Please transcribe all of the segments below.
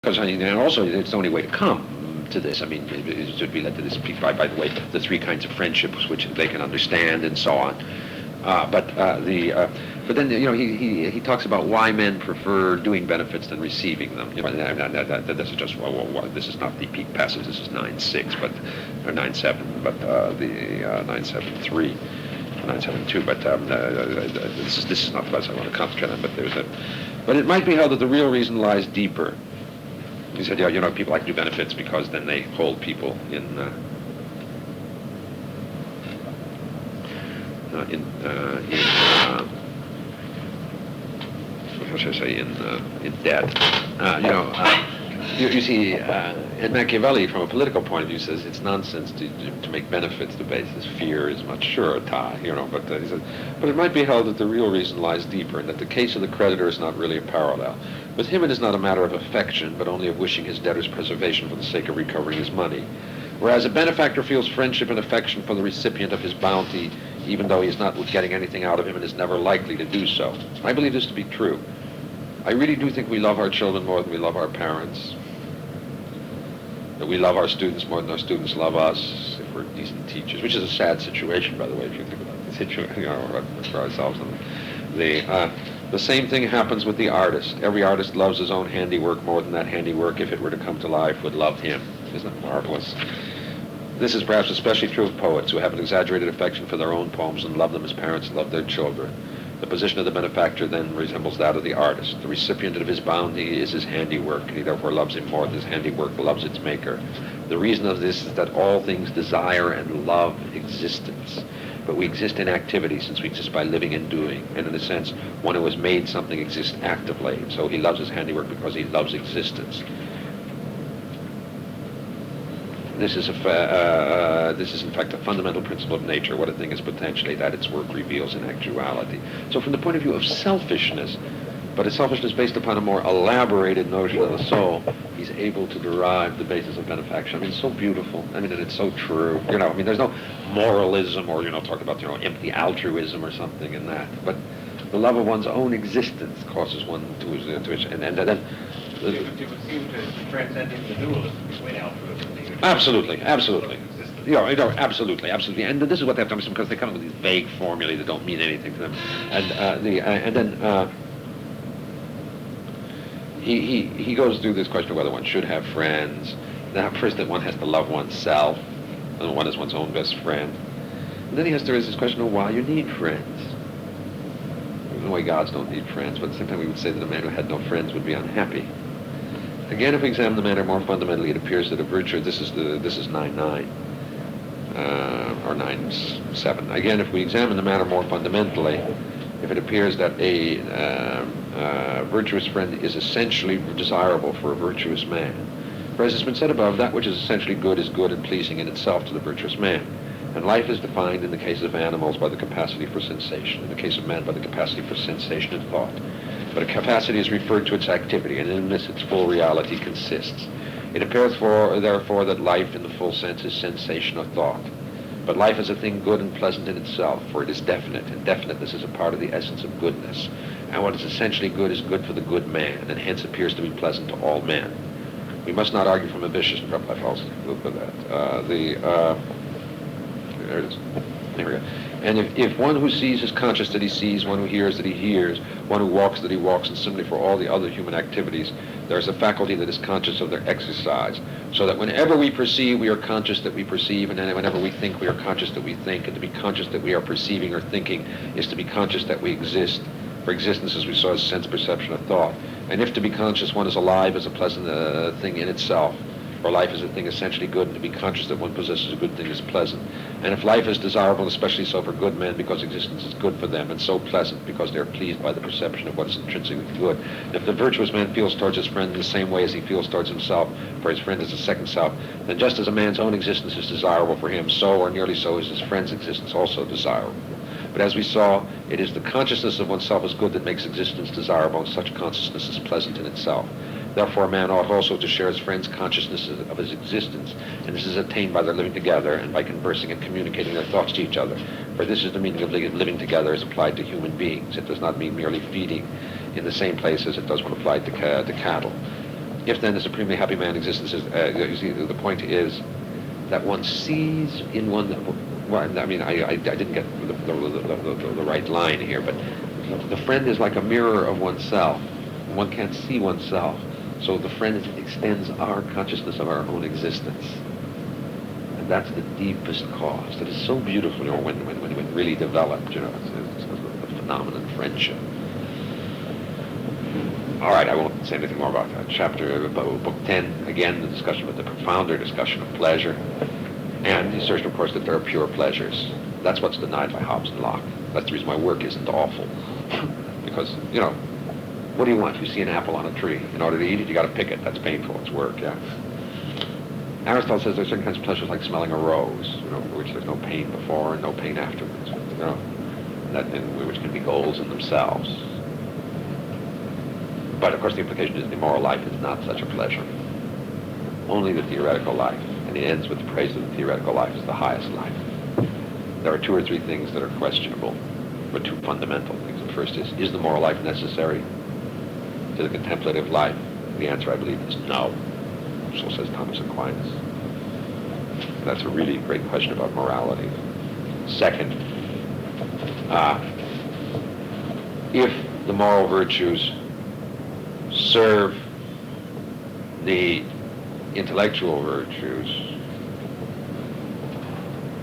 Because I mean, and also it's the only way to come to this. I mean, it should be led to this by the way, the three kinds of friendships which they can understand and so on. But then he talks about why men prefer doing benefits than receiving them. This is just this is not the peak passage. This is 9:6, but or 9:7, but the 9:7:3. 972, but this is not the place I want to concentrate on. But it might be held that the real reason lies deeper. He said, people like to do benefits because then they hold people in what should I say, in debt. You see, and Machiavelli, from a political point of view, says it's nonsense to make benefits the basis. Fear is much surer tie, But he says, but it might be held that the real reason lies deeper, and that the case of the creditor is not really a parallel. With him, it is not a matter of affection, but only of wishing his debtor's preservation for the sake of recovering his money. Whereas a benefactor feels friendship and affection for the recipient of his bounty, even though he is not getting anything out of him and is never likely to do so. I believe this to be true. I really do think we love our children more than we love our parents. That we love our students more than our students love us if we're decent teachers, which is a sad situation, by the way, if you think about the situation, for ourselves. The same thing happens with the artist. Every artist loves his own handiwork more than that handiwork, if it were to come to life, would love him. Isn't that marvelous? This is perhaps especially true of poets who have an exaggerated affection for their own poems and love them as parents love their children. The position of the benefactor then resembles that of the artist. The recipient of his bounty is his handiwork, and he therefore loves him more than his handiwork loves its maker. The reason of this is that all things desire and love existence. But we exist in activity, since we exist by living and doing. And in a sense, one who has made something exist actively. So he loves his handiwork because he loves existence. This is in fact a fundamental principle of nature. What a thing is potentially, that its work reveals in actuality. So from the point of view of selfishness, but a selfishness based upon a more elaborated notion of the soul, he's able to derive the basis of benefaction. I mean, it's so beautiful. I mean, and it's so true. There's no moralism or, talk about, empty altruism or something in that. But the love of one's own existence causes one to and then... It would seem to transcend into the dualism between altruism and the absolutely. Absolutely. And this is what they have to understand, because they come up with these vague formulae that don't mean anything to them. And then he goes through this question of whether one should have friends. Now, first, that one has to love oneself, and one is one's own best friend. And then he has to raise this question of why you need friends. There's no way gods don't need friends, but at the same time we would say that a man who had no friends would be unhappy. Again, if we examine the matter more fundamentally, it appears that a virtue, this is 9:9, or 9:7. Again, if we examine the matter more fundamentally, if it appears that a virtuous friend is essentially desirable for a virtuous man. For as has been said above, that which is essentially good is good and pleasing in itself to the virtuous man. And life is defined in the case of animals by the capacity for sensation, in the case of man by the capacity for sensation and thought. But a capacity is referred to its activity, and in this its full reality consists. It appears therefore that life in the full sense is sensation or thought. But life is a thing good and pleasant in itself, for it is definite, and definiteness is a part of the essence of goodness. And what is essentially good is good for the good man, and hence appears to be pleasant to all men. We must not argue from ambitious and probably false with that. There it is. There we go. And if one who sees is conscious that he sees, one who hears that he hears, one who walks that he walks, and similarly for all the other human activities, there is a faculty that is conscious of their exercise, so that whenever we perceive, we are conscious that we perceive, and then whenever we think, we are conscious that we think, and to be conscious that we are perceiving or thinking is to be conscious that we exist. For existence, as we saw, is sense, perception, or thought. And if to be conscious one is alive is a pleasant thing in itself, or life is a thing essentially good, and to be conscious that one possesses a good thing is pleasant. And if life is desirable, especially so for good men, because existence is good for them, and so pleasant because they are pleased by the perception of what is intrinsically good. And if the virtuous man feels towards his friend in the same way as he feels towards himself, for his friend is a second self, then just as a man's own existence is desirable for him, so or nearly so is his friend's existence also desirable. But as we saw, it is the consciousness of oneself as good that makes existence desirable, and such consciousness is pleasant in itself. Therefore, a man ought also to share his friend's consciousness of his existence, and this is attained by their living together and by conversing and communicating their thoughts to each other. For this is the meaning of living together as applied to human beings. It does not mean merely feeding in the same place as it does when applied to cattle. If then the supremely happy man exists, you see, the point is that one sees in one. Well, I mean, I didn't get the right line here, but the friend is like a mirror of oneself. One can't see oneself, so the friend extends our consciousness of our own existence. And that's the deepest cause. That is so beautiful, you know, when really developed, you know, it's the phenomenon of friendship. All right, I won't say anything more about that. Book 10, again, the discussion with the profounder discussion of pleasure, and the assertion, of course, that there are pure pleasures. That's what's denied by Hobbes and Locke. That's the reason my work isn't awful. Because, you know, what do you want? You see an apple on a tree. In order to eat it, you got to pick it. That's painful. It's work, yeah. Aristotle says there's certain kinds of pleasures like smelling a rose, you know, for which there's no pain before and no pain afterwards, you know, which can be goals in themselves. But, of course, the implication is the moral life is not such a pleasure. Only the theoretical life. And it ends with the praise of the theoretical life as the highest life. There are two or three things that are questionable, but two fundamental things. The first is the moral life necessary to the contemplative life? The answer, I believe, is no. So says Thomas Aquinas. That's a really great question about morality. Second, if the moral virtues serve the intellectual virtues,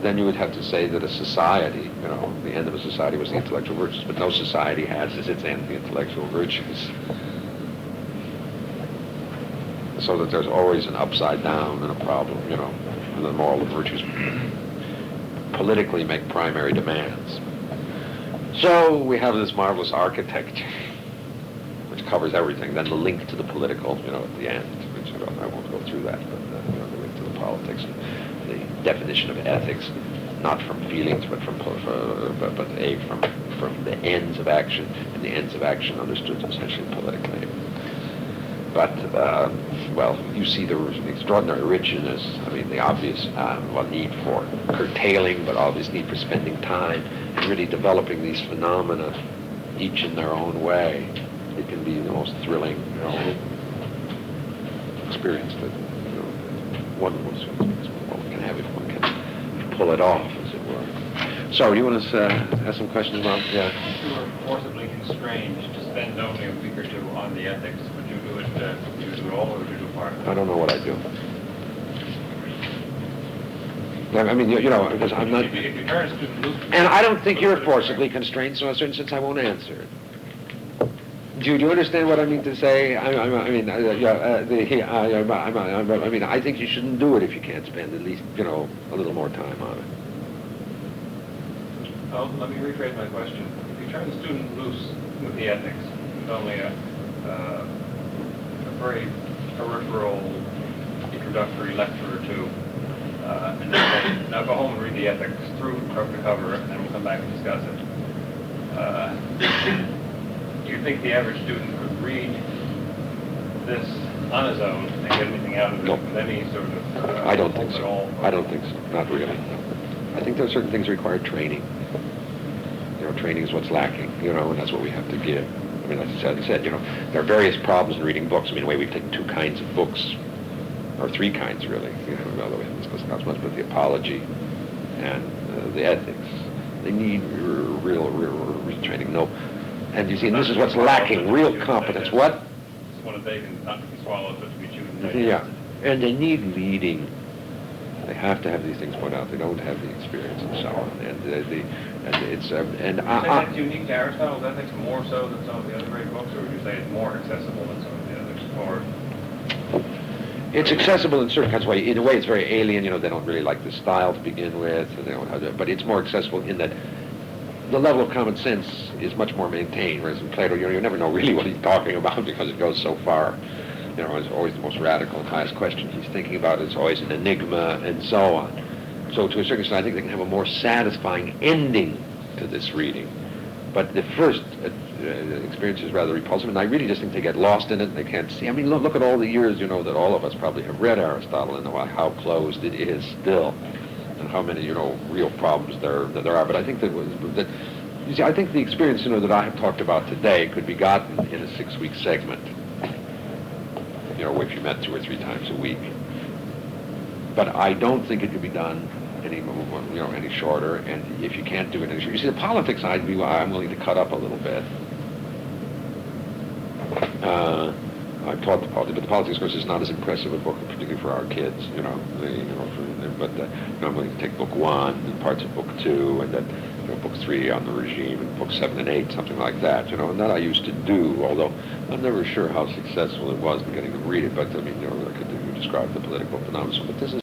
then you would have to say that a society, you know, the end of a society was the intellectual virtues, but no society has as its end the intellectual virtues. So that there's always an upside down and a problem, you know, and the moral virtues politically make primary demands. So we have this marvelous architecture which covers everything, then the link to the political, you know, at the end, which I won't go through that, but you know, the link to the politics, the definition of ethics, not from feelings, but from the ends of action, and the ends of action understood essentially politically. But, well, you see the extraordinary richness, I mean, the obvious need for curtailing, but obvious need for spending time and really developing these phenomena, each in their own way. It can be the most thrilling, you know, experience that, you know, one can have if one can pull it off, as it were. So, you want to ask some questions about, yeah? If you were forcibly constrained to spend only a week or two on the ethics, would you do it all, or would you do part of it? I don't know what I do. I mean, you know, because I'm not... If you turn a student loose... And I don't think you're forcibly constrained, so in a certain sense I won't answer it. Do you understand what I mean to say? I mean, I think you shouldn't do it if you can't spend at least, you know, a little more time on it. Well, let me rephrase my question. If you turn the student loose with the ethics, with only a very peripheral introductory lecture or two, and then now go home and read the ethics through from cover to cover, and then we'll come back and discuss it. Do you think the average student could read this on his own and get anything out of it with any sort of... I don't think so. I don't think so. Not really. I think there are certain things that require training. You know, training is what's lacking, you know, and that's what we have to give. I mean, as I said, you know, there are various problems in reading books. I mean, in a way, we've taken two kinds of books, or three kinds, really, you know, although we haven't discussed as much, but the apology and the ethics. They need real training. No. And you see, and this is what's lacking, real competence. What? It's one of they can not to be swallowed, but to be chewed and digested. Yeah. And they need leading. They have to have these things pointed out. They don't have the experience and so on. That's unique to Aristotle's ethics more so than some of the other great books, or would you say it's more accessible than some of the others? Or it's accessible in certain kinds of ways. In a way, it's very alien. You know, they don't really like the style to begin with, and they don't have that. But it's more accessible in that the level of common sense is much more maintained. Whereas in Plato, you never know really what he's talking about because it goes so far. You know, it's always the most radical and highest question he's thinking about. It's always an enigma and so on. So to a certain extent, I think they can have a more satisfying ending to this reading. But the first experience is rather repulsive, and I really just think they get lost in it and they can't see. I mean, look at all the years, you know, that all of us probably have read Aristotle and know how closed it is still, and how many, you know, real problems there are. But I think that you see, I think the experience, you know, that I have talked about today could be gotten in a 6-week segment. if you met 2 or 3 times a week. But I don't think it could be done any shorter. And if you can't do it any shorter, you see, the politics I'm willing to cut up a little bit. I've taught the politics, but the politics, of course, is not as impressive a book, particularly for our kids. I'm willing to take book 1 and parts of book 2, and then book 3 on the regime, and book 7 and 8, something like that. And that I used to do, although I'm never sure how successful it was in getting them to read it. But I could describe the political phenomenon. But this is